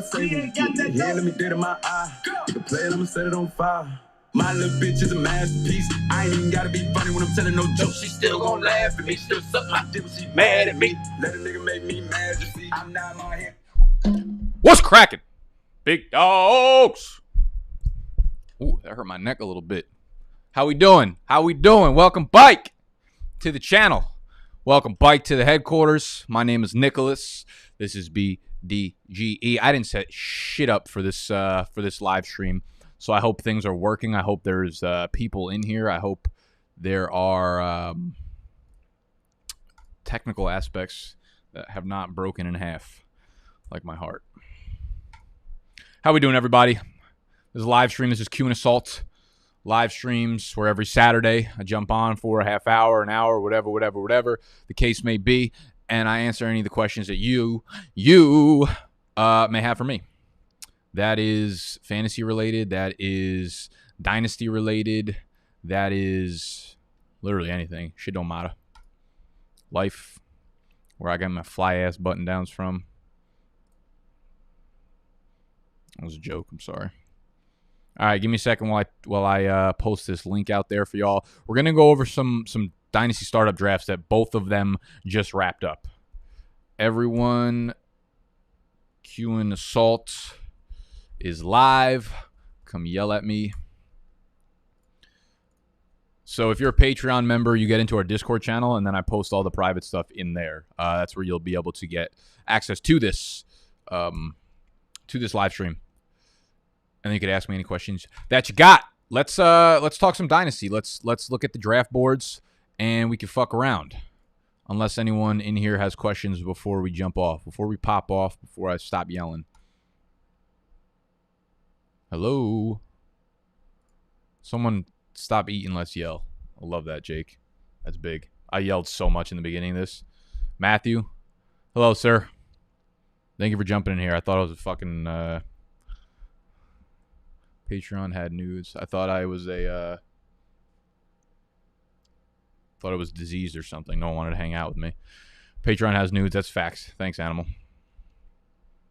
Say we got that here, let me dead in my eye. You can play it, I'ma set it on fire. My little bitch is a masterpiece. I ain't even gotta be funny when I'm telling no jokes. She still gon' laugh at me. Still suck my dick when she mad at me. Let a nigga make me mad, you see. I'm not my head. What's cracking? Big dogs. Ooh, that hurt my neck a little bit. How we doing? Welcome, Bike, to the channel. Welcome, Bike, to the headquarters. My name is Nicholas. This is BDGE. I didn't set shit up for this live stream, so I hope things are working. I hope there's people in here. I hope there are technical aspects that have not broken in half, like my heart. How we doing, everybody? This is a live stream. This is Q&Aassault. Live streams where every Saturday I jump on for a half hour, an hour, whatever the case may be, and I answer any of the questions that you may have for me. That is fantasy related. That is Dynasty related. That is literally anything. Shit don't matter. Life, where I got my fly ass button downs from. That was a joke. I'm sorry. All right, give me a second while I post this link out there for y'all. We're gonna go over some Dynasty startup drafts that both of them just wrapped up. Everyone, Q&Aassault is live. Come yell at me. So if you're a Patreon member, you get into our Discord channel, and then I post all the private stuff in there. That's where you'll be able to get access to this live stream. And then you could ask me any questions that you got. Let's talk some Dynasty. Let's look at the draft boards, and we can fuck around. Unless anyone in here has questions before we jump off, before we pop off, before I stop yelling. Hello? Someone stop eating, let's yell. I love that, Jake. That's big. I yelled so much in the beginning of this. Matthew? Hello, sir. Thank you for jumping in here. I thought it was a fucking... Patreon had nudes. I thought I was thought I was diseased or something. No one wanted to hang out with me. Patreon has nudes. That's facts. Thanks, Animal.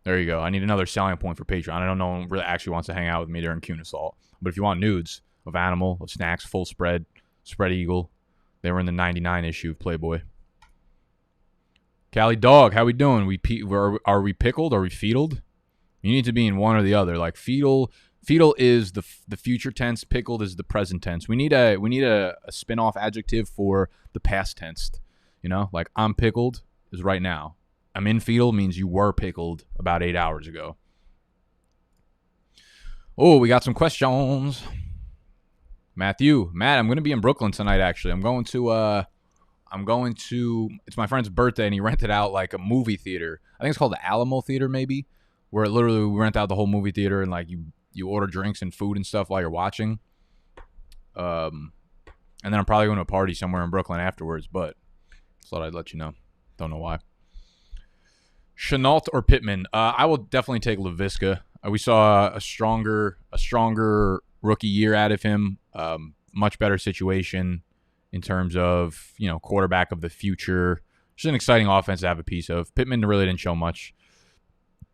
There you go. I need another selling point for Patreon. I don't know one really actually wants to hang out with me during Q&Aassault. But if you want nudes of Animal, of Snacks, full spread, Spread Eagle, they were in the 99 issue of Playboy. Cali Dog, how we doing? Are we pickled? Are we feedled? You need to be in one or the other. Like fetal is the future tense. Pickled is the present tense. We need a spin-off adjective for the past tense. You know, like I'm pickled is right now. I'm in fetal means you were pickled about 8 hours ago. Oh, we got some questions. Matt, I'm going to be in Brooklyn tonight. Actually, I'm going to. It's my friend's birthday, and he rented out like a movie theater. I think it's called the Alamo Theater, maybe, where literally we rent out the whole movie theater and like you order drinks and food and stuff while you're watching. And then I'm probably going to a party somewhere in Brooklyn afterwards, but just thought I'd let you know. Don't know why. Chenault or Pittman? I will definitely take Laviska. We saw a stronger rookie year out of him. Much better situation in terms of, quarterback of the future. Just an exciting offense to have a piece of. Pittman really didn't show much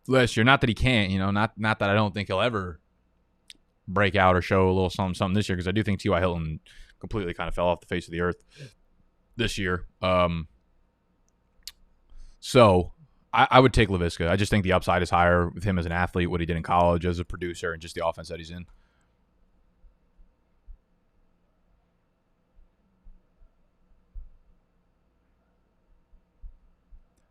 last year. Not that he can't, not that I don't think he'll ever break out or show a little something this year, because I do think T.Y. Hilton completely kind of fell off the face of the earth this year. So I would take Laviska. I just think the upside is higher with him as an athlete, what he did in college as a producer, and just the offense that he's in.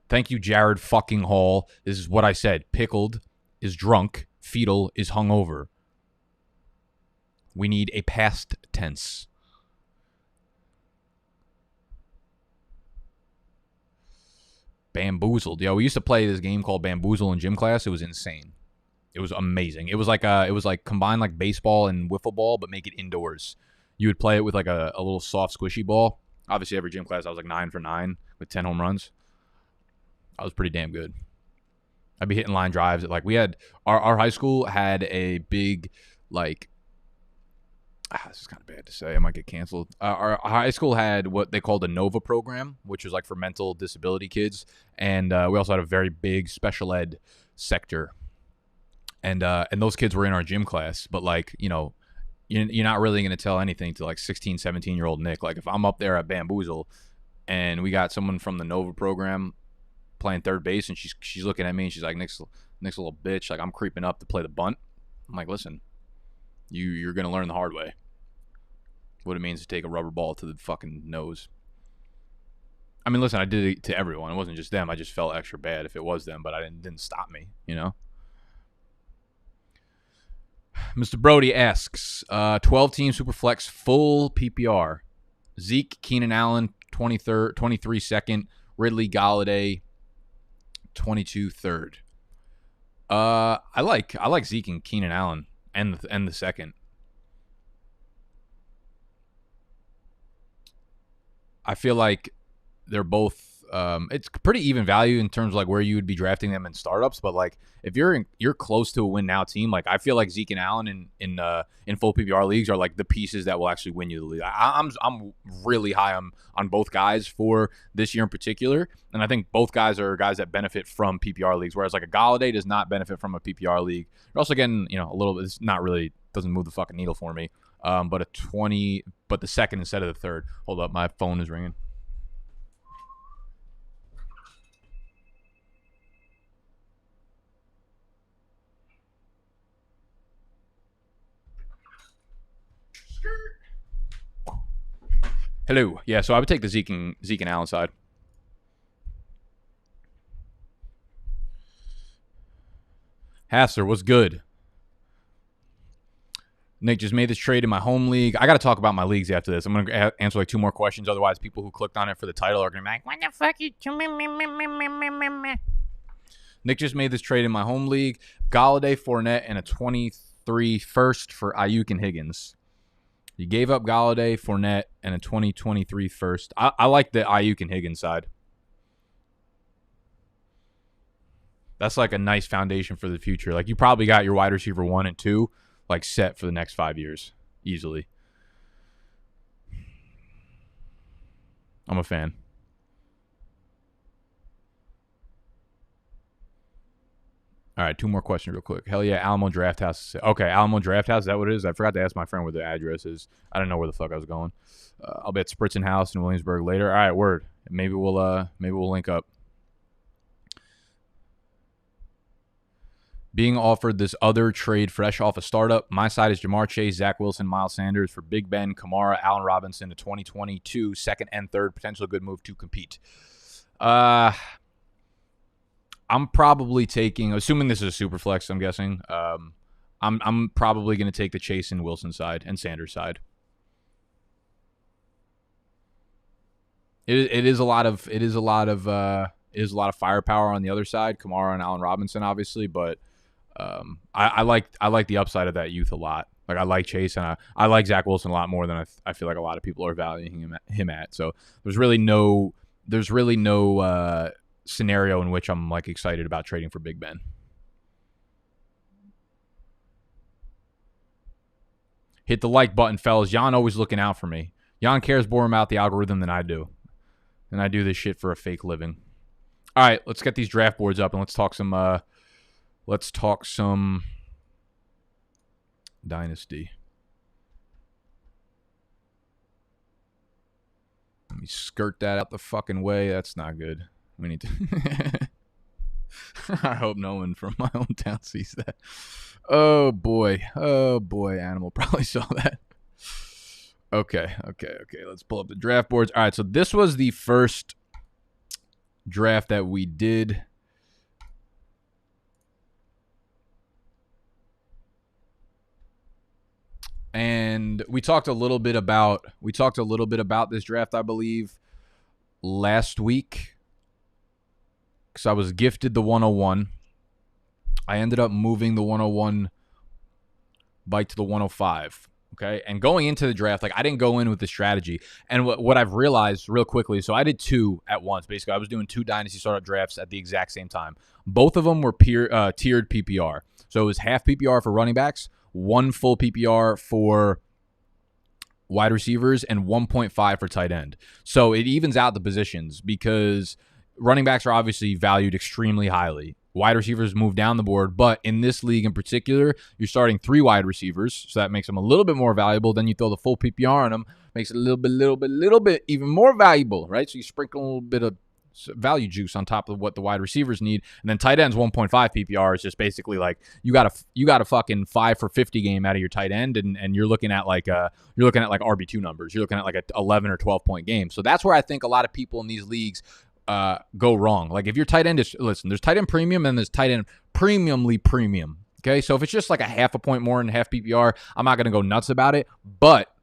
Thank you, Jared fucking Hall. This is what I said. Pickled is drunk. Fetal is hungover. We need a past tense. Bamboozled. Yo, we used to play this game called Bamboozle in gym class. It was insane. It was amazing. It was like combine like baseball and wiffle ball, but make it indoors. You would play it with like a little soft squishy ball. Obviously, every gym class I was like 9 for 9 with 10 home runs. I was pretty damn good. I'd be hitting line drives. Like we had our high school had a big like this is kind of bad to say. I might get canceled. Our high school had what they called a NOVA program, which was like for mental disability kids. And we also had a very big special ed sector. And those kids were in our gym class, but like, you know, you're not really going to tell anything to like 16, 17-year-old Nick. Like if I'm up there at Bamboozle and we got someone from the Nova program playing third base and she's looking at me and she's like, Nick's a little bitch. Like I'm creeping up to play the bunt. I'm like, listen, you're going to learn the hard way what it means to take a rubber ball to the fucking nose. I mean, listen, I did it to everyone. It wasn't just them. I just felt extra bad if it was them, but it didn't stop me, you know? Mr. Brody asks, 12-team Superflex full PPR. Zeke, Keenan Allen, 23 second. Ridley, Galladay, 22 third. I like Zeke and Keenan Allen and the second. I feel like they're both it's pretty even value in terms of like where you would be drafting them in startups, but like if you're close to a win now team, like I feel like Zeke and Allen in full PPR leagues are like the pieces that will actually win you the league. I'm really high on both guys for this year in particular, and I think both guys are guys that benefit from PPR leagues, whereas like a Galladay does not benefit from a PPR league. You're also getting, you know, a little bit, it's not really, doesn't move the fucking needle for me. But the second instead of the third. Hold up, my phone is ringing. Hello. Yeah, so I would take the Zeke and Allen side. Hasser, what's good? Nick just made this trade in my home league. I got to talk about my leagues after this. I'm going to answer like 2 more questions. Otherwise, people who clicked on it for the title are going to be like, what the fuck you... Nick just made this trade in my home league. Galladay, Fournette, and a 23 first for Ayuk and Higgins. You gave up Galladay, Fournette, and a 2023 first. I like the Ayuk and Higgins side. That's like a nice foundation for the future. Like you probably got your wide receiver 1 and 2 like set for the next 5 years easily. I'm a fan. All right, 2 more questions real quick. Hell yeah, Alamo Draft House. Okay, Alamo Draft House, is that what it is? I forgot to ask my friend where the address is. I don't know where the fuck I was going. I'll be at Spritzen House in Williamsburg later. All right, word. Maybe we'll link up. Being offered this other trade fresh off a startup. My side is Jamar Chase, Zach Wilson, Miles Sanders for Big Ben, Kamara, Allen Robinson, a 2022 second and third potential good move to compete. I'm probably taking, assuming this is a super flex, I'm guessing. I'm probably going to take the Chase and Wilson side and Sanders side. It is a lot of firepower on the other side, Kamara and Allen Robinson, obviously, but I like the upside of that youth a lot. Like I like Chase and I like Zach Wilson a lot more than I feel like a lot of people are valuing him at. So there's really no scenario in which I'm like excited about trading for Big Ben. Hit the like button, fellas. Jan always looking out for me. Jan cares more about the algorithm than I do. And I do this shit for a fake living. All right, let's get these draft boards up and let's talk some Dynasty. Let me skirt that out the fucking way. That's not good. We need to... I hope no one from my hometown sees that. Oh, boy. Animal probably saw that. Okay. Let's pull up the draft boards. All right, so this was the first draft that we did. And we talked a little bit about this draft, I believe, last week. Because I was gifted the 101. I ended up moving the 101 bike to the 105. Okay, and going into the draft, like I didn't go in with the strategy. And what I've realized real quickly, so I did 2 at once. Basically, I was doing 2 Dynasty startup drafts at the exact same time. Both of them were tiered PPR. So it was half PPR for running backs, 1 full PPR for wide receivers, and 1.5 for tight end. So it evens out the positions because running backs are obviously valued extremely highly. Wide receivers move down the board, but in this league in particular, you're starting 3 wide receivers, so that makes them a little bit more valuable. Then you throw the full PPR on them, makes it a little bit even more valuable, right? So you sprinkle a little bit of value juice on top of what the wide receivers need, and then tight ends 1.5 PPR is just basically like you got a fucking 5 for 50 game out of your tight end, and you're looking at like RB2 numbers. You're looking at like a 11 or 12 point game. So that's where I think a lot of people in these leagues go wrong. Like if your tight end is, listen, there's tight end premium and there's tight end premiumly premium. Okay, so if it's just like a half a point more than half PPR, I'm not gonna go nuts about it. But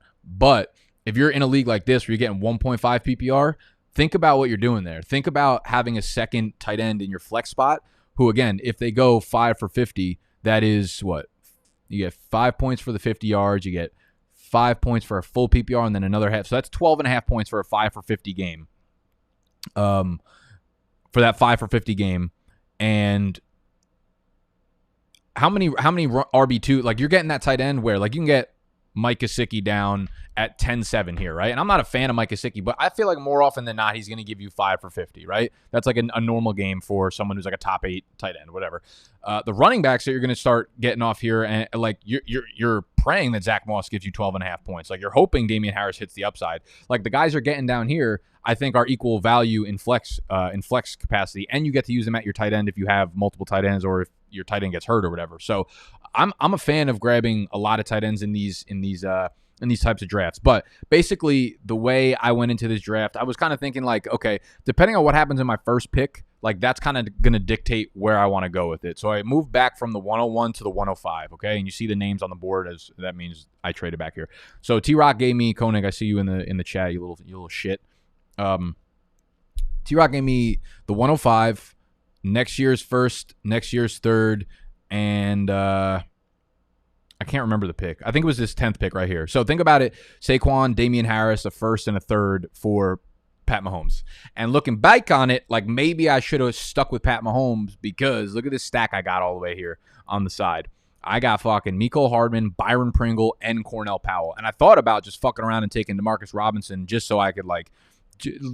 if you're in a league like this where you're getting 1.5 PPR, think about what you're doing there. Think about having a second tight end in your flex spot who, again, if they go 5 for 50, that is what? You get 5 points for the 50 yards. You get 5 points for a full PPR and then another half. So that's 12.5 points for a 5 for 50 game. For that 5 for 50 game. And how many RB2? Like you're getting that tight end where like you can get Mike Gesicki down at 10-7 here, right? And I'm not a fan of Mike Gesicki, but I feel like more often than not, he's going to give you 5 for 50, right? That's like a normal game for someone who's like a top 8 tight end, whatever. The running backs that you're going to start getting off here, and like you're praying that Zach Moss gives you 12.5 points. Like you're hoping Damian Harris hits the upside. Like the guys are getting down here, I think are equal value in flex capacity, and you get to use them at your tight end if you have multiple tight ends or if your tight end gets hurt or whatever. So I'm a fan of grabbing a lot of tight ends in these types of drafts. But basically, the way I went into this draft, I was kind of thinking like, okay, depending on what happens in my first pick, like that's kind of going to dictate where I want to go with it. So I moved back from the 101 to the 105, okay? And you see the names on the board, as that means I traded back here. So T-Rock gave me, Koenig, I see you in the chat, you little shit. T-Rock gave me the 105, next year's first, next year's third, and I can't remember the pick. I think it was this 10th pick right here. So think about it. Saquon, Damian Harris, a first and a third for Pat Mahomes. And looking back on it, like maybe I should have stuck with Pat Mahomes because look at this stack I got all the way here on the side. I got fucking Mecole Hardman, Byron Pringle, and Cornell Powell. And I thought about just fucking around and taking DeMarcus Robinson just so I could like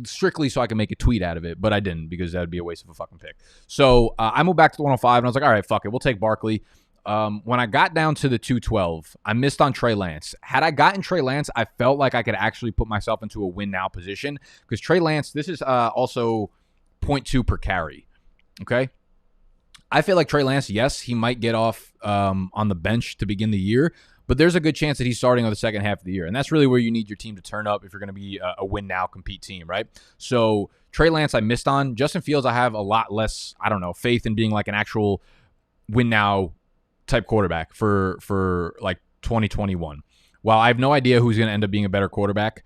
strictly so I can make a tweet out of it, but I didn't because that would be a waste of a fucking pick. So I moved back to the 105 and I was like, all right, fuck it. We'll take Barkley. When I got down to the 212, I missed on Trey Lance. Had I gotten Trey Lance, I felt like I could actually put myself into a win now position because Trey Lance, this is also 0.2 per carry. Okay. I feel like Trey Lance, yes, he might get off on the bench to begin the year, but there's a good chance that he's starting on the second half of the year. And that's really where you need your team to turn up if you're going to be a win now, compete team, right? So Trey Lance, I missed on. Justin Fields, I have a lot less, faith in being like an actual win now type quarterback for like 2021. While I have no idea who's going to end up being a better quarterback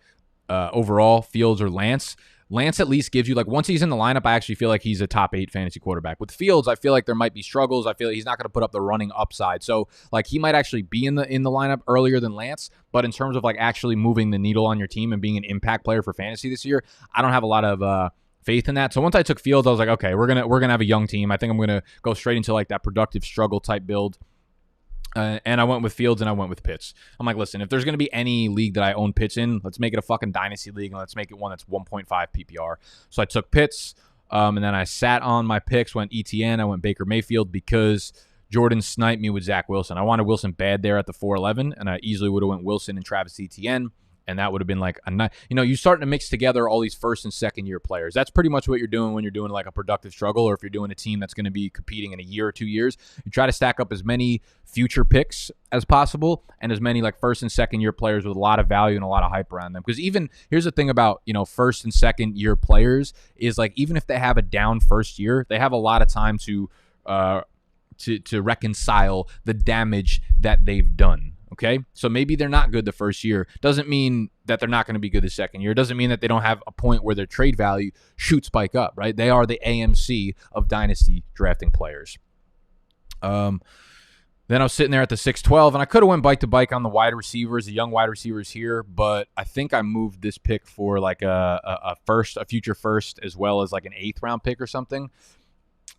overall, Fields or Lance. Lance at least gives you, like, once he's in the lineup, I actually feel like he's a top 8 fantasy quarterback. With Fields, I feel like there might be struggles. I feel like he's not going to put up the running upside. So, like, he might actually be in the lineup earlier than Lance, but in terms of, like, actually moving the needle on your team and being an impact player for fantasy this year, I don't have a lot of faith in that. So once I took Fields, I was like, okay, we're gonna have a young team. I think I'm going to go straight into, like, that productive struggle type build. And I went with Fields and I went with Pitts. I'm like, listen, if there's going to be any league that I own Pitts in, let's make it a fucking Dynasty league and let's make it one that's 1.5 PPR. So I took Pitts, and then I sat on my picks, went ETN, I went Baker Mayfield because Jordan sniped me with Zach Wilson. I wanted Wilson bad there at the 411, and I easily would have went Wilson and Travis Etienne. And that would have been like a nice, you're starting to mix together all these first and second year players. That's pretty much what you're doing when you're doing like a productive struggle, or if you're doing a team that's going to be competing in a year or 2 years. You try to stack up as many future picks as possible and as many like first and second year players with a lot of value and a lot of hype around them. Because even here's the thing about, first and second year players is like, even if they have a down first year, they have a lot of time to reconcile the damage that they've done. Okay, so maybe they're not good the first year. Doesn't mean that they're not going to be good the second year. Doesn't mean that they don't have a point where their trade value should spike up, right? They are the AMC of Dynasty drafting players. Then I was sitting there at the 612, and I could have went bike to bike on the wide receivers, the young wide receivers here, but I think I moved this pick for like a future first, as well as like an 8th round pick or something.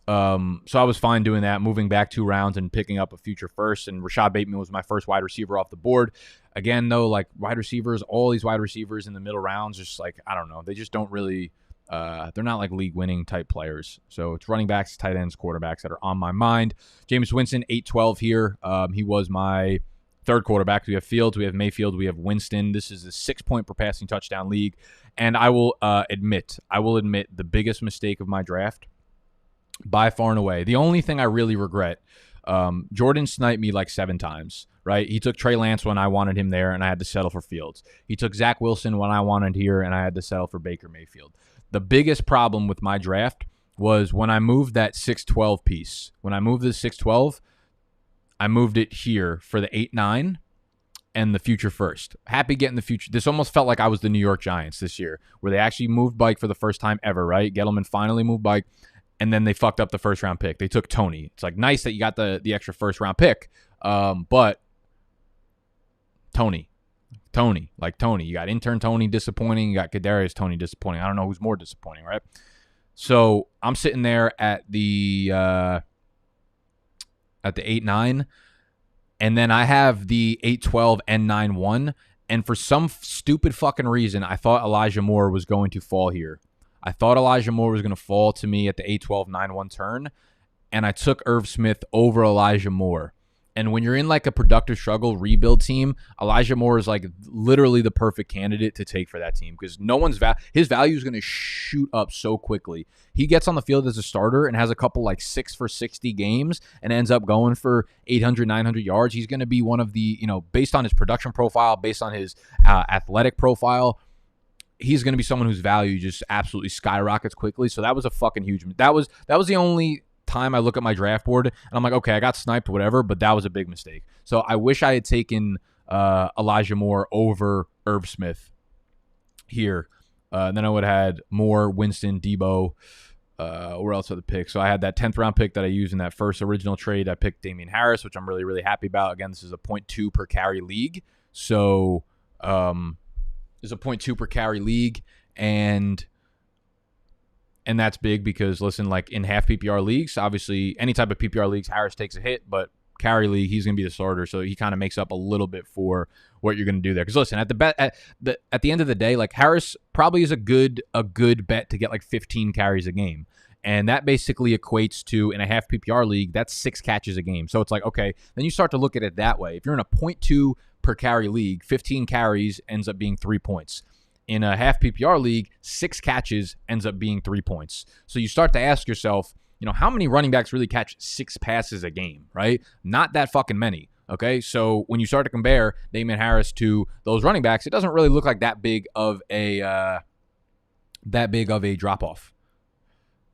So I was fine doing that, moving back 2 rounds and picking up a future first. And Rashad Bateman was my first wide receiver off the board. Again, though, like wide receivers, all these wide receivers in the middle rounds, just like, I don't know, they just don't really They're not like league-winning type players. So it's running backs, tight ends, quarterbacks that are on my mind. Jameis Winston, 8-12 here. He was my third quarterback. We have Fields, we have Mayfield, we have Winston. This is a 6-point per passing touchdown league. And I will admit the biggest mistake of my draft by far and away. The only thing I really regret, Jordan sniped me like 7 times, right? He took Trey Lance when I wanted him there, and I had to settle for Fields. He took Zach Wilson when I wanted here, and I had to settle for Baker Mayfield. The biggest problem with my draft was when I moved that 6-12 piece. When I moved the 6-12, I moved it here for the 8-9 and the future first. Happy getting the future. This almost felt like I was the New York Giants this year, where they actually moved Bike for the first time ever, right? Gettleman finally moved Bike, and then they fucked up the first-round pick. They took Tony. It's like nice that you got the extra first-round pick, but Tony, you got intern Tony disappointing. You got Kadarius Tony disappointing. I don't know who's more disappointing, right? So I'm sitting there at the 8-9, and then I have the 8-12 and 9-1, and for some stupid fucking reason, I thought Elijah Moore was going to fall here. I thought Elijah Moore was going to fall to me at the 8-12, 9-1 turn, and I took Irv Smith over Elijah Moore. And when you're in like a productive struggle rebuild team, Elijah Moore is like literally the perfect candidate to take for that team because no one's his value is going to shoot up so quickly. He gets on the field as a starter and has a couple like 6 for 60 games and ends up going for 800, 900 yards. He's going to be one of the, based on his production profile, based on his athletic profile, he's going to be someone whose value just absolutely skyrockets quickly. So that was a fucking huge. That was the only time I look at my draft board and I'm like, okay, I got sniped, whatever, but that was a big mistake. So I wish I had taken Elijah Moore over Irv Smith here. Then I would have had Moore, Winston, Debo. Where else are the picks? So I had that 10th round pick that I used in that first original trade. I picked Damian Harris, which I'm really, really happy about. Again, this is a 0.2 per carry league. So it's a 0.2 per carry league, and that's big because, listen, like in half PPR leagues, obviously any type of PPR leagues, Harris takes a hit, but carry league, he's going to be the starter, so he kind of makes up a little bit for what you're going to do there. Because listen, at the end of the day, like Harris probably is a good bet to get like 15 carries a game, and that basically equates to, in a half PPR league, that's 6 catches a game. So it's like, okay, then you start to look at it that way. If you're in a 0.2 per carry league, 15 carries ends up being 3 points. In a half PPR league, 6 catches ends up being 3 points. So you start to ask yourself, how many running backs really catch 6 passes a game, right? Not that fucking many, okay? So when you start to compare Damian Harris to those running backs, it doesn't really look like that big of a drop-off.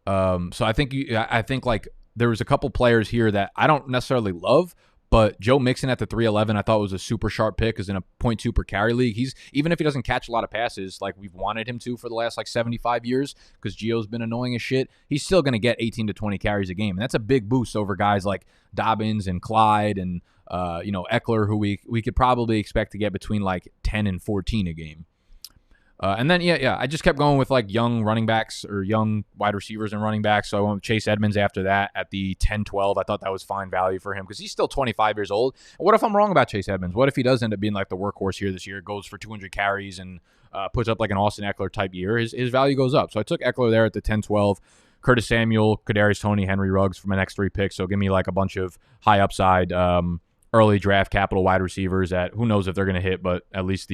So I think like there was a couple players here that I don't necessarily love, but Joe Mixon at the 311, I thought was a super sharp pick because in a 0.2 per carry league, he's, even if he doesn't catch a lot of passes like we've wanted him to for the last like 75 years because Gio's been annoying as shit, he's still going to get 18 to 20 carries a game. And that's a big boost over guys like Dobbins and Clyde and, Eckler, who we could probably expect to get between like 10 and 14 a game. And then, I just kept going with like young running backs or young wide receivers and running backs. So I went with Chase Edmonds after that at the 10-12. I thought that was fine value for him because he's still 25 years old. And what if I'm wrong about Chase Edmonds? What if he does end up being like the workhorse here this year, goes for 200 carries and puts up like an Austin Eckler type year? His value goes up. So I took Eckler there at the 10-12. Curtis Samuel, Kadarius Toney, Henry Ruggs for my next 3 picks. So give me like a bunch of high upside early draft capital wide receivers that who knows if they're going to hit, but at least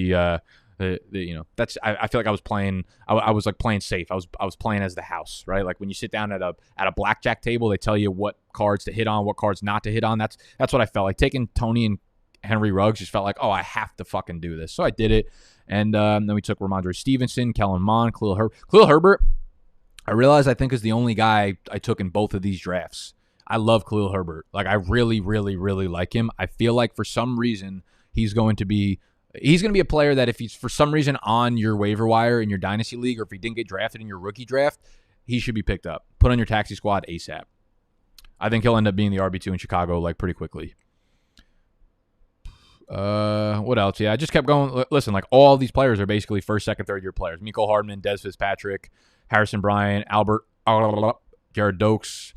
that's I feel like I was playing. I was like playing safe. I was playing as the house, right? Like when you sit down at a blackjack table, they tell you what cards to hit on, what cards not to hit on. That's what I felt like. Taking Tony and Henry Ruggs just felt like, oh, I have to fucking do this. So I did it, and then we took Ramondre Stevenson, Kellen Mond, Khalil Herbert. I realized I think is the only guy I took in both of these drafts. I love Khalil Herbert. Like I really, really, really like him. I feel like for some reason he's going to be a player that if he's for some reason on your waiver wire in your dynasty league, or if he didn't get drafted in your rookie draft, he should be picked up. Put on your taxi squad ASAP. I think he'll end up being the RB2 in Chicago like pretty quickly. What else? Yeah, I just kept going. Listen, like all these players are basically first, second, third year players. Mecole Hardman, Dez Fitzpatrick, Harrison Bryant, Jared Dokes,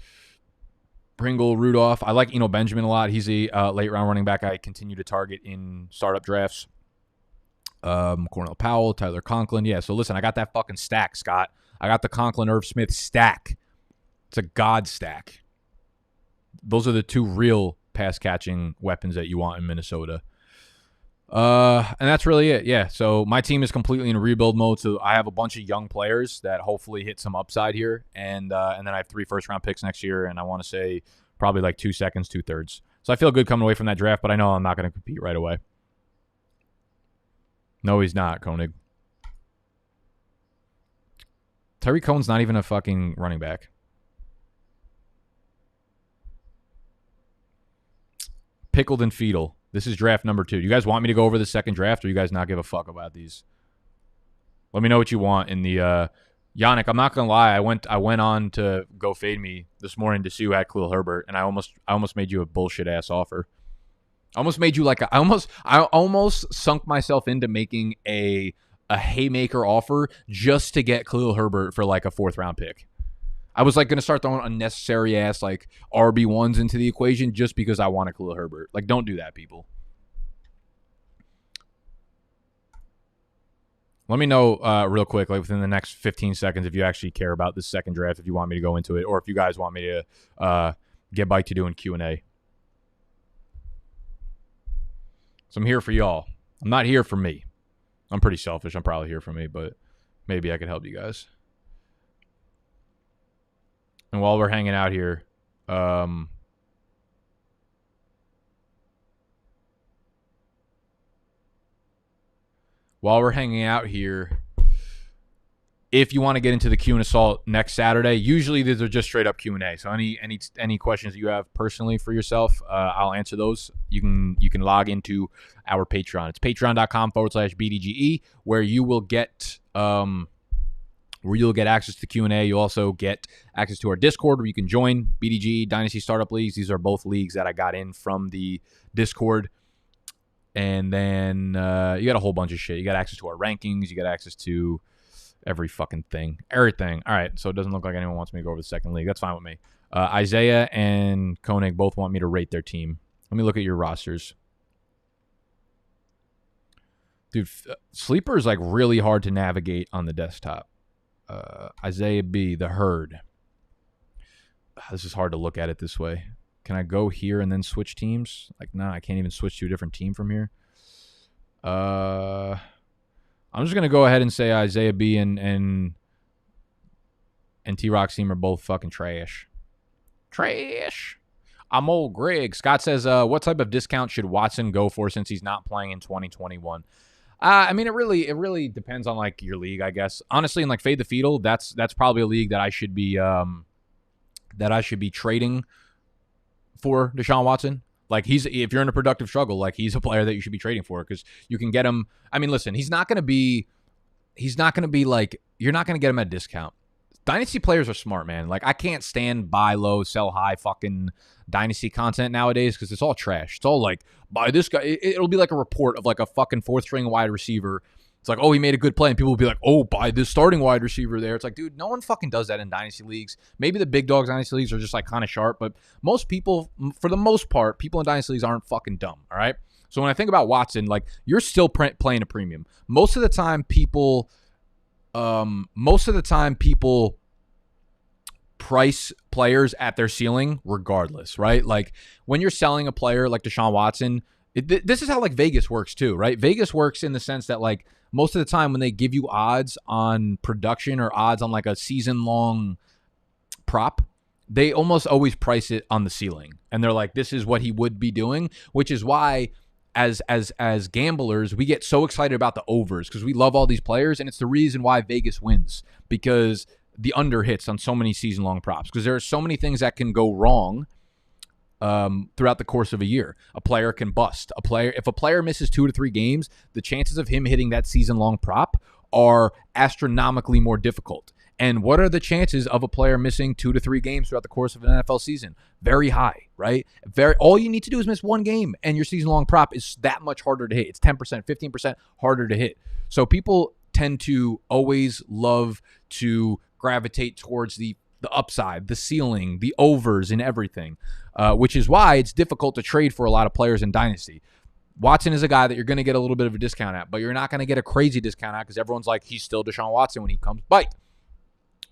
Pringle, Rudolph. I like Eno Benjamin a lot. He's a late round running back I continue to target in startup drafts. Cornell Powell, Tyler Conklin. Yeah, so listen, I got that fucking stack, Scott. I got the Conklin Irv Smith stack. It's a god stack. Those are the two real pass-catching weapons that you want in Minnesota. And that's really it. Yeah, so my team is completely in rebuild mode, so I have a bunch of young players that hopefully hit some upside here, and then I have 3 first-round picks next year, and I want to say probably like 2 seconds, 2/3. So I feel good coming away from that draft, but I know I'm not going to compete right away. No, he's not, Koenig. Tyreek Cohen's not even a fucking running back. Pickled and Fetal. This is draft number 2. Do you guys want me to go over the second draft, or you guys not give a fuck about these? Let me know what you want in the Yannick. I'm not gonna lie. I went on to go fade me this morning to see who had Khalil Herbert, and I almost made you a bullshit ass offer. I almost made you like I almost sunk myself into making a haymaker offer just to get Khalil Herbert for like a 4th round pick. I was like going to start throwing unnecessary ass like RB1s into the equation just because I wanted Khalil Herbert. Like, don't do that, people. Let me know real quick, like within the next 15 seconds, if you actually care about this second draft, if you want me to go into it, or if you guys want me to get back to doing Q&A. So I'm here for y'all. I'm not here for me. I'm pretty selfish. I'm probably here for me, but maybe I could help you guys. And while we're hanging out here, while we're hanging out here, if you want to get into the Q&Aassault next Saturday, usually these are just straight up Q&A. So any questions that you have personally for yourself, I'll answer those. You can log into our Patreon. It's patreon.com/BDGE, where you will get access to Q&A. You'll also get access to our Discord, where you can join BDGE Dynasty Startup Leagues. These are both leagues that I got in from the Discord. And then you got a whole bunch of shit. You got access to our rankings. You got access to every fucking thing. Everything. All right, so it doesn't look like anyone wants me to go over the second league. That's fine with me. Isaiah and Koenig both want me to rate their team. Let me look at your rosters. Dude, Sleeper is like really hard to navigate on the desktop. Isaiah B, the Herd. This is hard to look at it this way. Can I go here and then switch teams? Like, nah, I can't even switch to a different team from here. I'm just going to go ahead and say Isaiah B and T-Rock's team are both fucking trash. Trash. I'm old Greg. Scott says, what type of discount should Watson go for since he's not playing in 2021? I mean, it really depends on like your league, I guess. Honestly, in like Fade the Fetal, that's probably a league that I should be trading for Deshaun Watson. Like, if you're in a productive struggle, like he's a player that you should be trading for, because you can get him. I mean, listen, he's not going to be like, you're not going to get him at a discount. Dynasty players are smart, man. Like, I can't stand buy low, sell high fucking Dynasty content nowadays, because it's all trash. It's all like, buy this guy. It'll be like a report of like a fucking 4th string wide receiver. It's like, oh, he made a good play, and people will be like, oh, buy this starting wide receiver there. It's like, dude, no one fucking does that in Dynasty leagues. Maybe the big dogs Dynasty leagues are just like kind of sharp, but most people, for the most part, people in Dynasty leagues aren't fucking dumb, all right? So when I think about Watson, like, you're still playing a premium. Most of the time, people price players at their ceiling regardless, right? Like, when you're selling a player like Deshaun Watson, this is how like Vegas works too, right? Vegas works in the sense that like most of the time when they give you odds on production or odds on like a season-long prop, they almost always price it on the ceiling. And they're like, this is what he would be doing, which is why as gamblers, we get so excited about the overs because we love all these players, and it's the reason why Vegas wins, because the under hits on so many season-long props, because there are so many things that can go wrong throughout the course of a year. A player can bust. If a player misses 2 to 3 games, the chances of him hitting that season-long prop are astronomically more difficult. And what are the chances of a player missing 2 to 3 games throughout the course of an NFL season? Very high, right? All you need to do is miss 1 game, and your season-long prop is that much harder to hit. It's 10%, 15% harder to hit. So people tend to always love to gravitate towards the upside, the ceiling, the overs, and everything, which is why it's difficult to trade for a lot of players in Dynasty. Watson is a guy that you're going to get a little bit of a discount at, but you're not going to get a crazy discount at because everyone's like, he's still Deshaun Watson when he comes. Bite.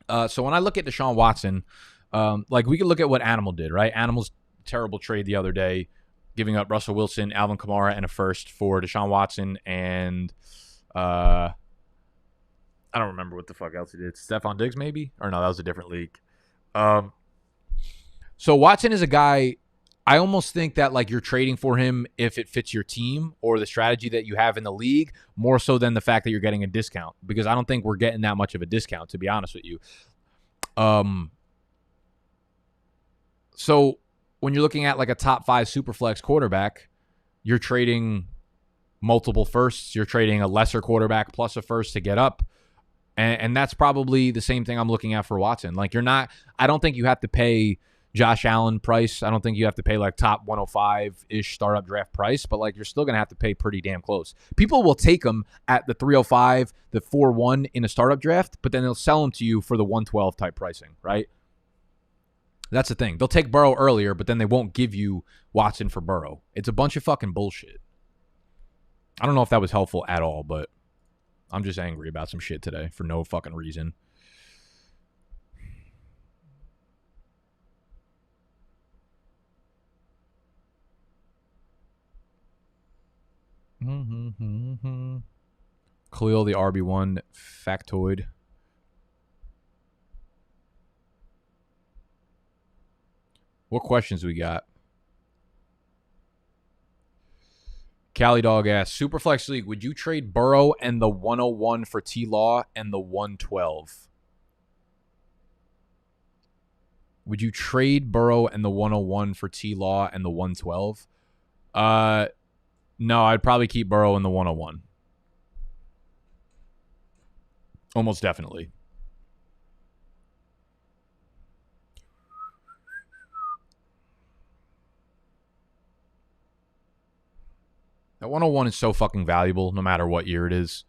So when I look at Deshaun Watson, like we can look at what Animal did, right? Animal's terrible trade the other day, giving up Russell Wilson, Alvin Kamara, and a first for Deshaun Watson and I don't remember what the fuck else he did. Stephon Diggs, maybe? Or no, that was a different league. So Watson is a guy, I almost think that like you're trading for him if it fits your team or the strategy that you have in the league, more so than the fact that you're getting a discount. Because I don't think we're getting that much of a discount, to be honest with you. So when you're looking at like a top 5 superflex quarterback, you're trading multiple firsts. You're trading a lesser quarterback plus a first to get up. And that's probably the same thing I'm looking at for Watson. Like I don't think you have to pay Josh Allen price. I don't think you have to pay like top 105-ish startup draft price, but like you're still going to have to pay pretty damn close. People will take them at the 305, the 4-1 in a startup draft, but then they'll sell them to you for the 112 type pricing, right? That's the thing. They'll take Burrow earlier, but then they won't give you Watson for Burrow. It's a bunch of fucking bullshit. I don't know if that was helpful at all, but I'm just angry about some shit today for no fucking reason. Khalil, the RB1 factoid. What questions we got? Cali Dog asks, Superflex League, would you trade Burrow and the 101 for T-Law and the 112? Would you trade Burrow and the 101 for T-Law and the 112? No, I'd probably keep Burrow in the 101. Almost definitely. That 101 is so fucking valuable no matter what year it is.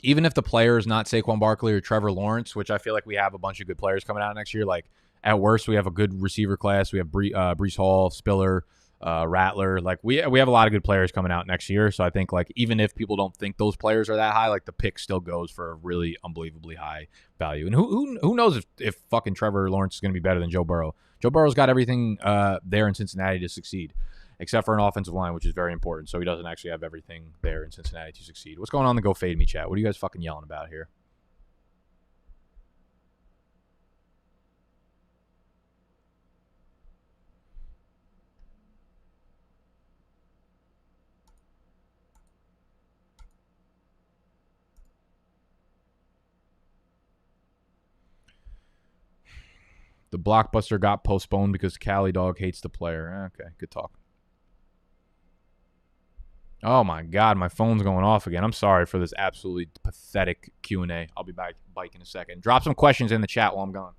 Even if the player is not Saquon Barkley or Trevor Lawrence, which I feel like we have a bunch of good players coming out next year. Like, at worst, we have a good receiver class. We have Breece Hall, Spiller, Rattler. Like, we have a lot of good players coming out next year. So I think, like, even if people don't think those players are that high, like, the pick still goes for a really unbelievably high value. And who knows if fucking Trevor Lawrence is going to be better than Joe Burrow. Joe Burrow's got everything there in Cincinnati to succeed, except for an offensive line, which is very important. So he doesn't actually have everything there in Cincinnati to succeed. What's going on in the Go Fade Me chat? What are you guys fucking yelling about here? The blockbuster got postponed because Cali Dog hates the player. Okay, good talk. Oh my God, my phone's going off again. I'm sorry for this absolutely pathetic Q&A. I'll be back in a second. Drop some questions in the chat while I'm gone.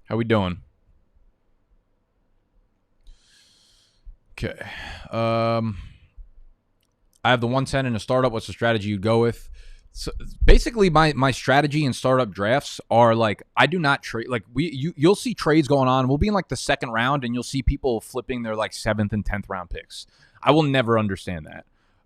How we doing? Okay. I have the 110 in a startup. What's the strategy you'd go with? So basically, my strategy in startup drafts are like, I do not trade. Like you'll see trades going on. We'll be in like the second round, and you'll see people flipping their like 7th and 10th round picks. I will never understand that.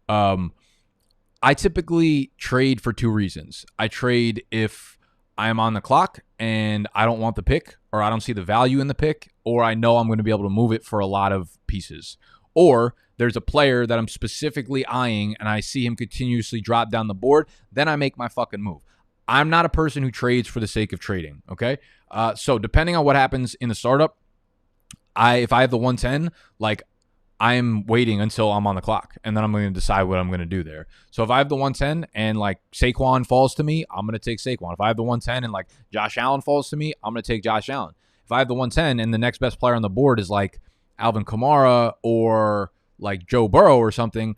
I typically trade for 2 reasons. I trade if I'm on the clock and I don't want the pick, or I don't see the value in the pick, or I know I'm going to be able to move it for a lot of pieces. Or there's a player that I'm specifically eyeing and I see him continuously drop down the board, then I make my fucking move. I'm not a person who trades for the sake of trading, okay? So depending on what happens in the startup, if I have the 110, like I'm waiting until I'm on the clock, and then I'm going to decide what I'm going to do there. So if I have the 110 and like Saquon falls to me, I'm going to take Saquon. If I have the 110 and like Josh Allen falls to me, I'm going to take Josh Allen. If I have the 110 and the next best player on the board is like Alvin Kamara or like Joe Burrow or something,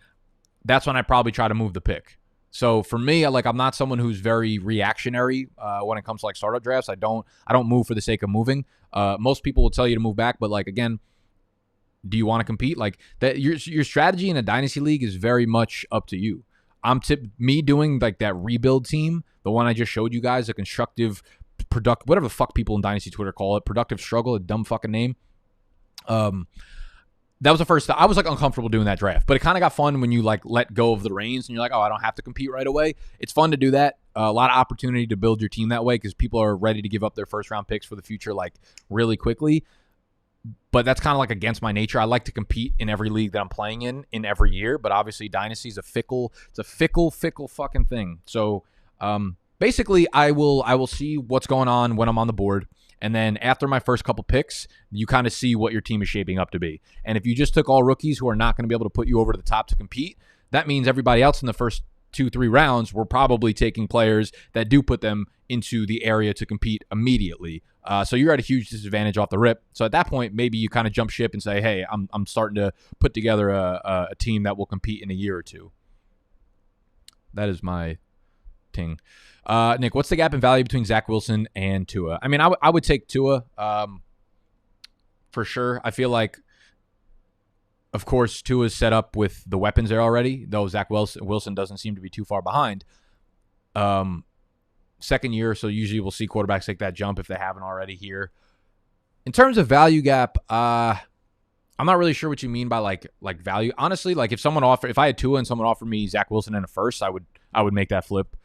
that's when I probably try to move the pick. So for me, like I'm not someone who's very reactionary when it comes to like startup drafts. I don't move for the sake of moving. Most people will tell you to move back, but like again, do you want to compete? Like that, your strategy in a dynasty league is very much up to you. Me doing like that rebuild team, the one I just showed you guys, a constructive, whatever the fuck people in dynasty Twitter call it, productive struggle, a dumb fucking name. That was the first I was like uncomfortable doing that draft, but it kind of got fun when you like let go of the reins and you're like, oh, I don't have to compete right away. It's fun to do that. A lot of opportunity to build your team that way because people are ready to give up their first round picks for the future like really quickly. But that's kind of like against my nature. I like to compete in every league that I'm playing in every year. But obviously, Dynasty is a fickle fucking thing. So basically, I will see what's going on when I'm on the board. And then after my first couple picks, you kind of see what your team is shaping up to be. And if you just took all rookies who are not going to be able to put you over to the top to compete, that means everybody else in the first 2-3 rounds were probably taking players that do put them into the area to compete immediately. So you're at a huge disadvantage off the rip. So at that point, maybe you kind of jump ship and say, hey, I'm starting to put together a team that will compete in a year or two. That is my ting. Nick, what's the gap in value between Zach Wilson and Tua? I mean, I would take Tua for sure. I feel like, of course, Tua's set up with the weapons there already, though Zach Wilson doesn't seem to be too far behind. Second year, so usually we'll see quarterbacks take that jump if they haven't already here. In terms of value gap, I'm not really sure what you mean by like value. Honestly, like if I had Tua and someone offered me Zach Wilson in a first, I would make that flip.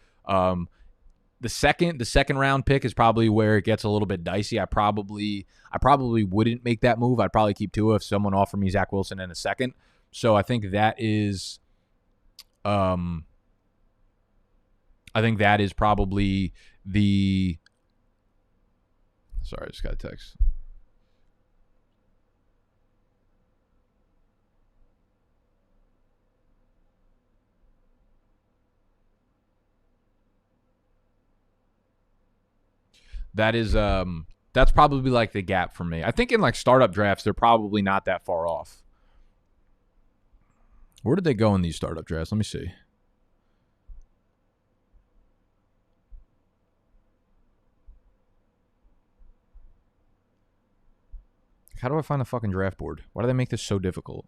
The second round pick is probably where it gets a little bit dicey. I probably wouldn't make that move. I'd probably keep Tua if someone offered me Zach Wilson in a second. So I think that is probably the. Sorry, I just got a text. That's probably like the gap for me. I think in like startup drafts, they're probably not that far off. Where did they go in these startup drafts? Let me see. How do I find the fucking draft board? Why do they make this so difficult?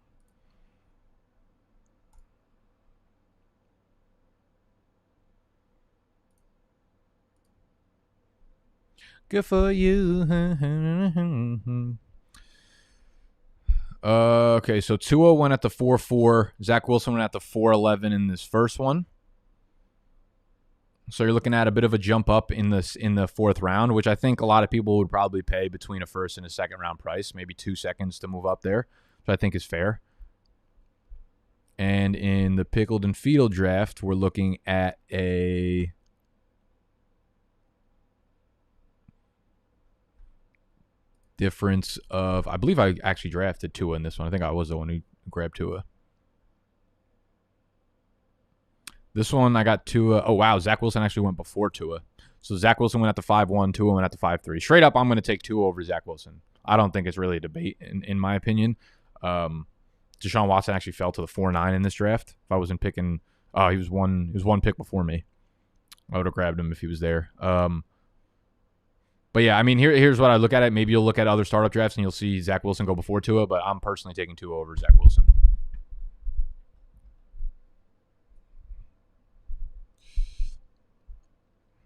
Good for you. Okay, so Tua went at the 4-4. Zach Wilson went at the 4-11 in this first one. So you're looking at a bit of a jump up in the fourth round, which I think a lot of people would probably pay between a first and a second round price, maybe 2 seconds to move up there, which I think is fair. And in the pickled and fetal draft, we're looking at a difference of, I believe I actually drafted Tua in this one. I think I was the one who grabbed Tua. This one I got Tua. Oh, wow. Zach Wilson actually went before Tua. So Zach Wilson went at the 5-1. Tua went at the 5-3. Straight up, I'm going to take Tua over Zach Wilson. I don't think it's really a debate, in my opinion. Deshaun Watson actually fell to the 4-9 in this draft. If I wasn't picking, he was one pick before me. I would have grabbed him if he was there. But yeah, I mean, here's what I look at it. Maybe you'll look at other startup drafts and you'll see Zach Wilson go before Tua, but I'm personally taking Tua over Zach Wilson.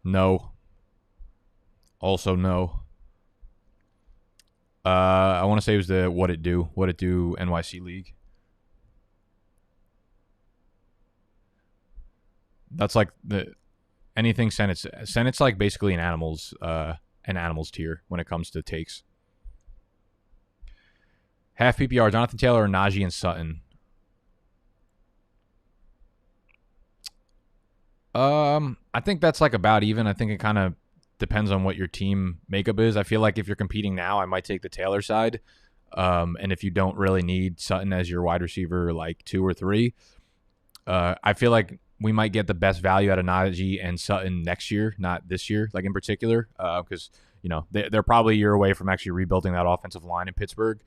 No. Also no. I want to say it was the What It Do NYC League. That's like anything Senate's like basically an animals tier when it comes to takes. Half PPR, Jonathan Taylor, Najee, and Sutton. I think that's like about even. I think it kind of depends on what your team makeup is. I feel like if you're competing now, I might take the Taylor side. And if you don't really need Sutton as your wide receiver, like 2 or 3, I feel like we might get the best value out of Najee and Sutton next year, not this year, like in particular, because they're probably a year away from actually rebuilding that offensive line in Pittsburgh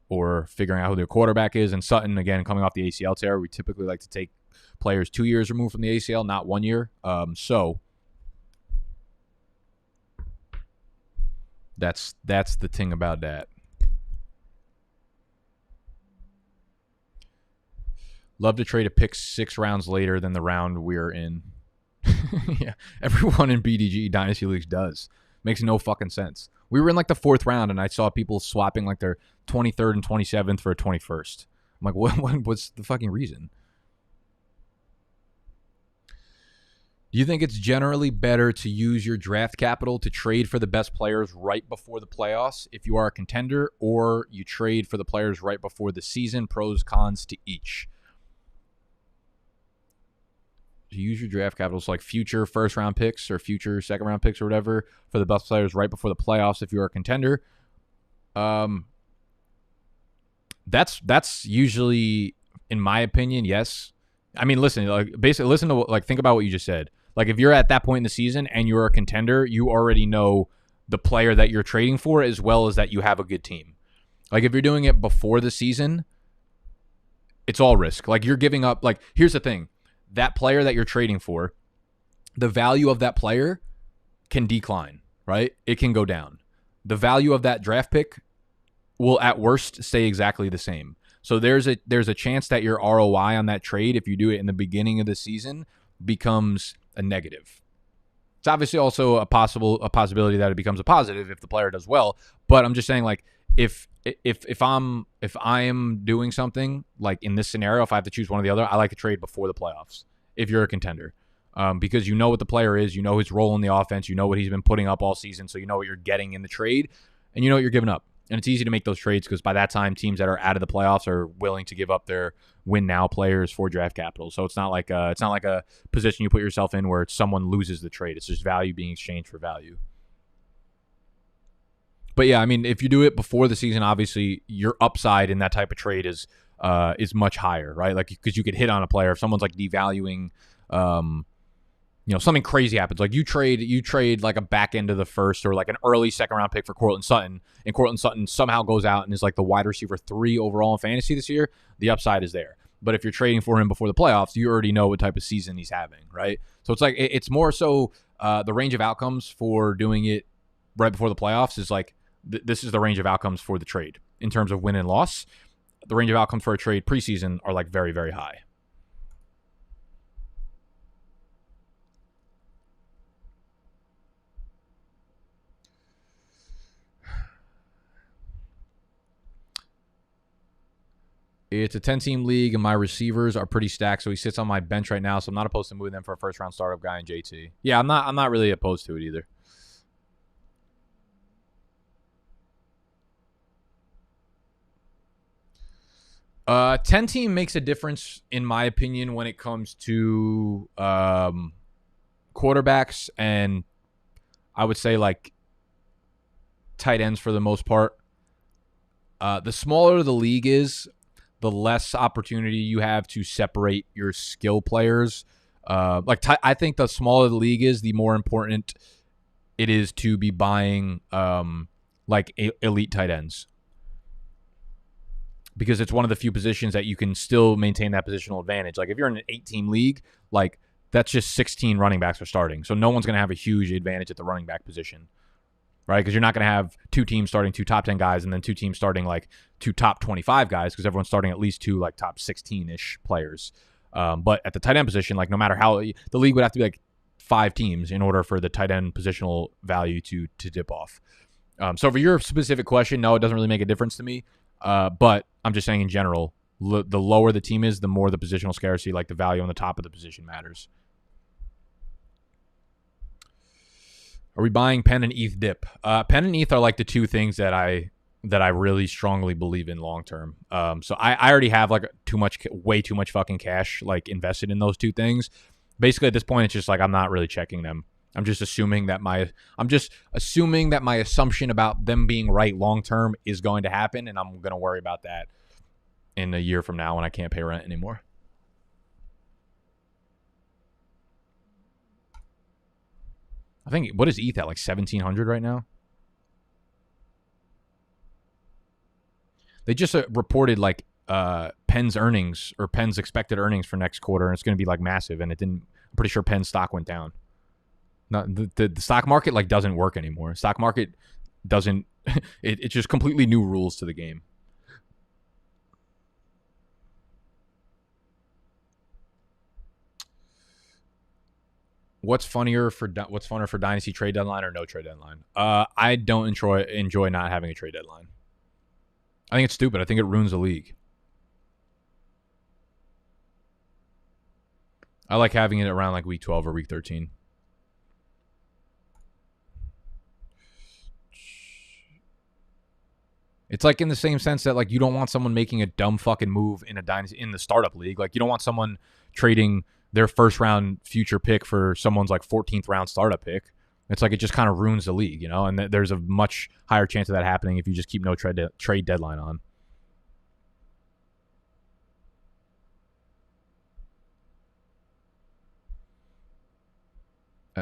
or figuring out who their quarterback is. And Sutton, again, coming off the ACL tear, we typically like to take players 2 years removed from the ACL, not 1 year. So that's the thing about that. Love to trade a pick 6 rounds later than the round we're in. Yeah, everyone in BDGE Dynasty Leagues does. Makes no fucking sense. We were in like the 4th round, and I saw people swapping like their 23rd and 27th for a 21st. I'm like, what's the fucking reason? Do you think it's generally better to use your draft capital to trade for the best players right before the playoffs if you are a contender, or you trade for the players right before the season? Pros, cons to each. To use your draft capital, so like future first-round picks or future second-round picks or whatever for the best players right before the playoffs if you are a contender. That's usually, in my opinion, yes. I mean, listen, like basically, listen to like think about what you just said. Like if you're at that point in the season and you're a contender, you already know the player that you're trading for as well as that you have a good team. Like if you're doing it before the season, it's all risk. Like you're giving up. Like here's the thing. That player that you're trading for, the value of that player can decline, right? It can go down. The value of that draft pick will at worst stay exactly the same. So there's a chance that your ROI on that trade, if you do it in the beginning of the season, becomes a negative. It's obviously also a possibility that it becomes a positive if the player does well. But I'm just saying, like, if I am doing something like in this scenario, if I have to choose one or the other, I like to trade before the playoffs if you're a contender, because you know what the player is, you know his role in the offense, you know what he's been putting up all season, so you know what you're getting in the trade, and you know what you're giving up. And it's easy to make those trades because by that time, teams that are out of the playoffs are willing to give up their win now players for draft capital. So it's not like a position you put yourself in where someone loses the trade. It's just value being exchanged for value. But yeah, I mean, if you do it before the season, obviously your upside in that type of trade is much higher, right? Like because you could hit on a player if someone's like devaluing. Something crazy happens. Like you trade like a back end of the first or like an early second round pick for Courtland Sutton, and Courtland Sutton somehow goes out and is like the wide receiver 3 overall in fantasy this year. The upside is there. But if you're trading for him before the playoffs, you already know what type of season he's having, right? So it's like it's more so the range of outcomes for doing it right before the playoffs is like this is the range of outcomes for the trade in terms of win and loss. The range of outcomes for a trade preseason are like very, very high. It's a 10-team league, and my receivers are pretty stacked, so he sits on my bench right now, so I'm not opposed to moving them for a first-round startup guy in JT. Yeah, I'm not really opposed to it either. Uh, 10-team makes a difference, in my opinion, when it comes to quarterbacks and I would say like tight ends for the most part. The smaller the league is, the less opportunity you have to separate your skill players. I think the smaller the league is, the more important it is to be buying elite tight ends, because it's one of the few positions that you can still maintain that positional advantage. Like if you're in an 8-team league, like that's just 16 running backs are starting, so no one's going to have a huge advantage at the running back position. Right, because you're not going to have 2 teams starting 2 top 10 guys and then 2 teams starting like 2 top 25 guys, because everyone's starting at least 2 like top 16-ish players. But at the tight end position, like no matter how the league would have to be like 5 teams in order for the tight end positional value to dip off. So for your specific question, no, it doesn't really make a difference to me. But I'm just saying in general, the lower the team is, the more the positional scarcity, like the value on the top of the position matters. Are we buying Penn and ETH dip? Penn and ETH are like the 2 things that I really strongly believe in long term. So I already have like way too much fucking cash like invested in those 2 things. Basically at this point, it's just like I'm not really checking them. I'm just assuming that my assumption about them being right long term is going to happen, and I'm gonna worry about that in a year from now when I can't pay rent anymore. I think, what is ETH at, like 1,700 right now? They just reported like Penn's earnings or Penn's expected earnings for next quarter, and it's going to be like massive. And I'm pretty sure Penn's stock went down. Not the stock market like doesn't work anymore. Stock market doesn't. It's just completely new rules to the game. What's funnier for Dynasty trade deadline or no trade deadline? I don't enjoy not having a trade deadline. I think it's stupid. I think it ruins the league. I like having it around like week 12 or week 13. It's like in the same sense that like you don't want someone making a dumb fucking move in a dynasty in the startup league. Like you don't want someone trading their first round future pick for someone's like 14th round startup pick. It's like it just kind of ruins the league, you know? And there's a much higher chance of that happening if you just keep no trade deadline on.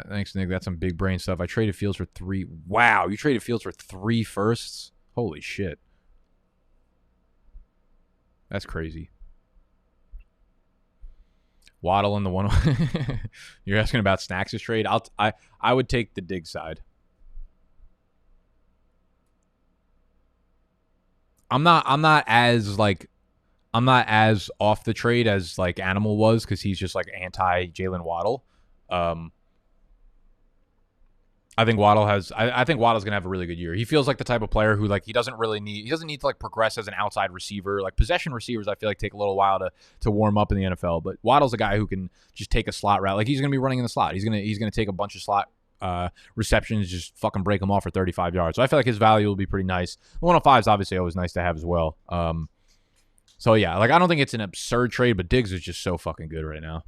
Thanks, Nick. That's some big brain stuff. I traded Fields for 3. Wow, you traded Fields for 3 firsts? Holy shit. That's crazy. Waddle in the one. You're asking about Snacks' trade? I would take the Diggs side. I'm not as off the trade as like Animal was because he's just like anti Jalen Waddle. I think Waddle's gonna have a really good year. He feels like the type of player who like he doesn't need to like progress as an outside receiver. Like possession receivers, I feel like take a little while to warm up in the NFL. But Waddle's a guy who can just take a slot route. Like he's gonna be running in the slot. He's gonna take a bunch of slot receptions, just fucking break them off for 35 yards. So I feel like his value will be pretty nice. The 105 is obviously always nice to have as well. So yeah, like I don't think it's an absurd trade, but Diggs is just so fucking good right now.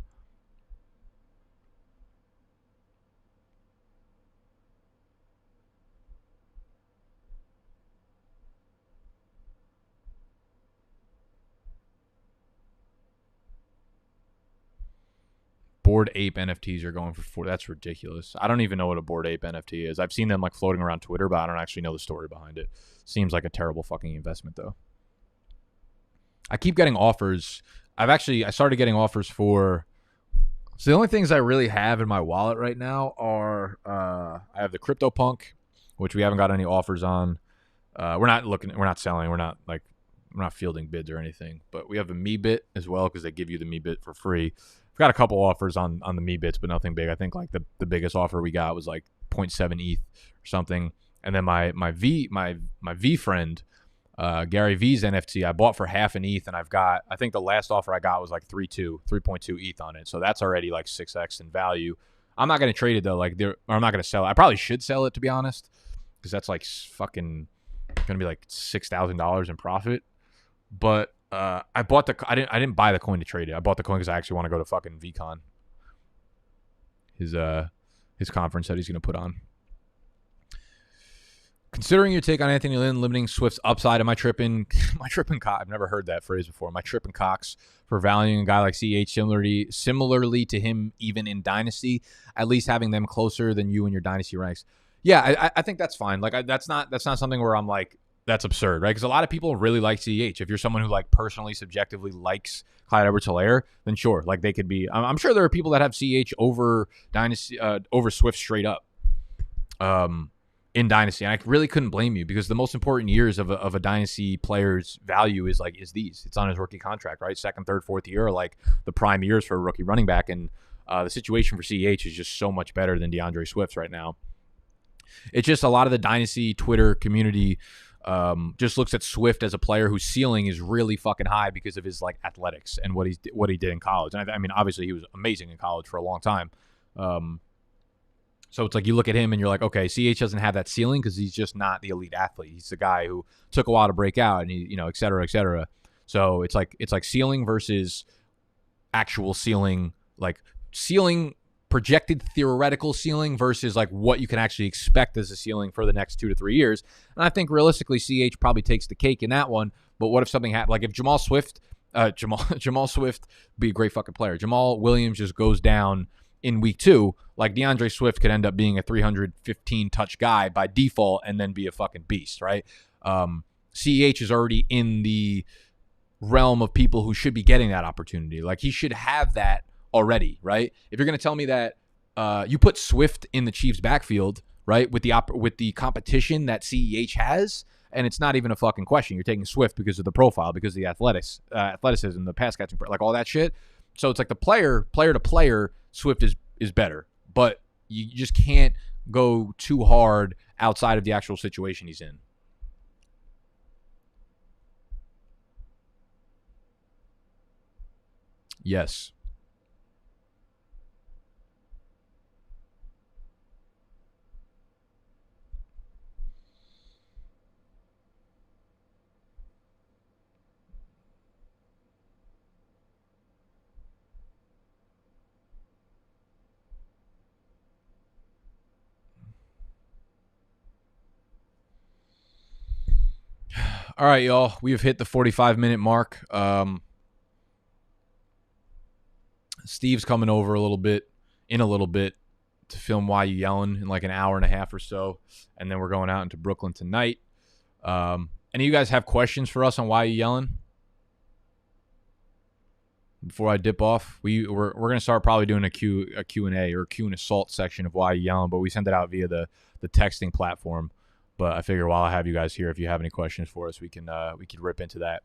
Bored Ape NFTs are going for 4. That's ridiculous. I don't even know what a Bored Ape NFT is. I've seen them like floating around Twitter, but I don't actually know the story behind it. Seems like a terrible fucking investment though. I keep getting offers. I started getting offers for. So the only things I really have in my wallet right now are I have the CryptoPunk, which we haven't got any offers on. We're not selling. We're not fielding bids or anything. But we have the MeBit as well because they give you the MeBit for free. We've got a couple offers on the MeBits, but nothing big. I think like the biggest offer we got was like 0.7 ETH or something. And then my V friend, Gary V's NFT, I bought for half an ETH, and I think the last offer I got was like 3.2 ETH on it. So that's already like 6x in value. I'm not gonna trade it though. I'm not gonna sell it. I probably should sell it to be honest, because that's like fucking gonna be like $6,000 in profit. But I didn't buy the coin to trade it. I bought the coin because I actually want to go to fucking VCon. His conference that he's going to put on. Considering your take on Anthony Lynn limiting Swift's upside, am I tripping? I've never heard that phrase before. Am I tripping Cox for valuing a guy like CH similarly to him even in Dynasty? At least having them closer than you in your Dynasty ranks. Yeah, I think that's fine. Like that's not something where I'm like, that's absurd, right? Because a lot of people really like CH. If you're someone who like personally, subjectively likes Clyde Edwards-Helaire, then sure, like they could be. I'm sure there are people that have CH over Dynasty, over Swift straight up, in Dynasty. And I really couldn't blame you because the most important years of a Dynasty player's value is these. It's on his rookie contract, right? Second, third, fourth year are like the prime years for a rookie running back, and the situation for CH is just so much better than DeAndre Swift's right now. It's just a lot of the Dynasty Twitter community. Just looks at Swift as a player whose ceiling is really fucking high because of his like athletics and what he did in college. And I mean, obviously he was amazing in college for a long time. So it's like you look at him and you're like, okay, CH doesn't have that ceiling because he's just not the elite athlete. He's the guy who took a while to break out and he, et cetera, et cetera. So it's like ceiling versus actual ceiling, like ceiling. Projected theoretical ceiling versus like what you can actually expect as a ceiling for the next 2 to 3 years. And I think realistically CH probably takes the cake in that one. But what if something happened? Like if Jamal Swift be a great fucking player. Jamal Williams just goes down in week 2. Like DeAndre Swift could end up being a 315 touch guy by default and then be a fucking beast, right? CH is already in the realm of people who should be getting that opportunity. Like he should have that already, right? If you're going to tell me that you put Swift in the Chiefs' backfield, right, with the competition that CEH has, and it's not even a fucking question. You're taking Swift because of the profile, because of the athleticism, the pass catching, like all that shit. So it's like the player to player, Swift is better. but you just can't go too hard outside of the actual situation he's in. Yes. All right, y'all. We have hit the 45-minute mark. Steve's coming over in a little bit to film Why You Yelling in like an hour and a half or so. And then we're going out into Brooklyn tonight. Any of you guys have questions for us on Why You Yelling? Before I dip off, we're going to start probably doing a Q&A or Q&Aassault section of Why You Yelling, but we send it out via the texting platform. But I figure while I have you guys here, if you have any questions for us, we could rip into that.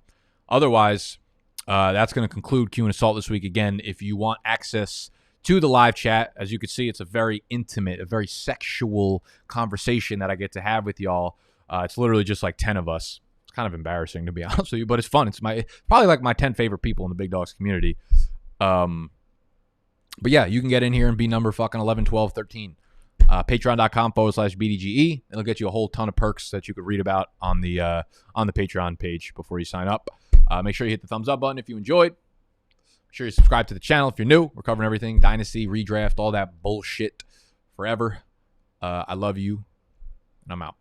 Otherwise, that's going to conclude Q&Aassault this week. Again, if you want access to the live chat, as you can see, it's a very intimate, a very sexual conversation that I get to have with y'all. It's literally just like 10 of us. It's kind of embarrassing, to be honest with you, but it's fun. It's probably like my 10 favorite people in the Big Dogs community. But yeah, you can get in here and be number fucking 11, 12, 13. Patreon.com/BDGE. It'll get you a whole ton of perks that you could read about on the Patreon page before you sign up. Make sure you hit the thumbs up button if you enjoyed. Make sure you subscribe to the channel if you're new. We're covering everything. Dynasty, redraft, all that bullshit forever. I love you, and I'm out.